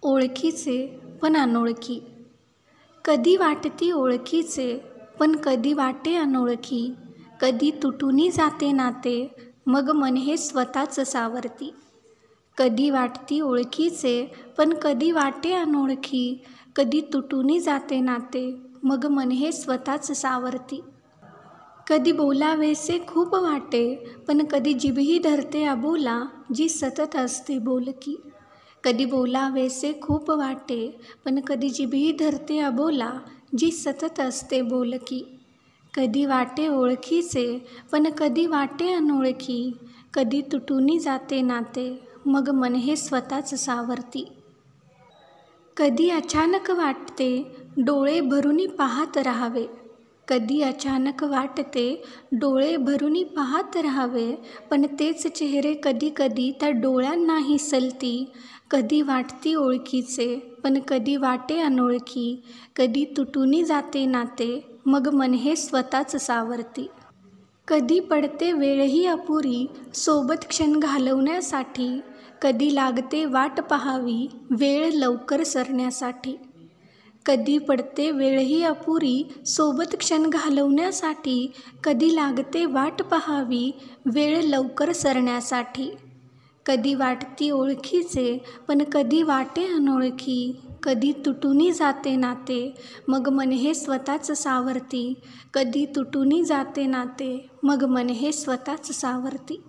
ओळखीचे पण अनोळखी. कधी वाटती ओळखीचे पण कधी वाटे अनोळखी. कधी तुटूनी जाते नाते मग मन हे स्वतःच सावरती. कधी वाटती ओळखीचे पण कधी वाटे अनोळखी. कधी तुटूनी जाते नाते मग मन हे स्वतःच सावरती. कधी बोलावेसे खूप वाटे पण कधी जिभही धरते अबोला जी सतत असते बोलकी. कधी बोलावेसे खूप वाटे पण कधी जिभही धरते अबोला जी सतत असते बोलकी. कधी वाटे ओळखीचे पण कधी वाटे अनोळखी. कधी तुटूनी जाते नाते मग मन हे स्वतःच सावरती. कधी अचानक वाटते डोळे भरूनी पाहत राहावे. कधी अचानक वाटते डोळे भरूनी पाहत राहावे पण तेच चेहरे कधी कधी त्या डोळ्यांनाही सलती. कधी वाटती ओळखीचे पण कधी वाटे अनोळखी. कधी तुटूनी जाते नाते मग मन हे स्वतःच सावरती. कधी पडते वेळही अपुरी सोबत क्षण घालवण्यासाठी. कधी लागते वाट पाहावी वेळ लवकर सरण्यासाठी. कधी पडते वेळही अपुरी सोबत क्षण घालवण्यासाठी. कधी लागते वाट पाहावी वेळ लवकर सरण्यासाठी. कधी वाटती ओळखीचे पण कधी वाटे अनोळखी. कधी तुटूनी जाते नाते मग मन हे स्वतःच सावरती. कधी तुटूनी जाते नाते मग मन हे स्वतःच सावरती.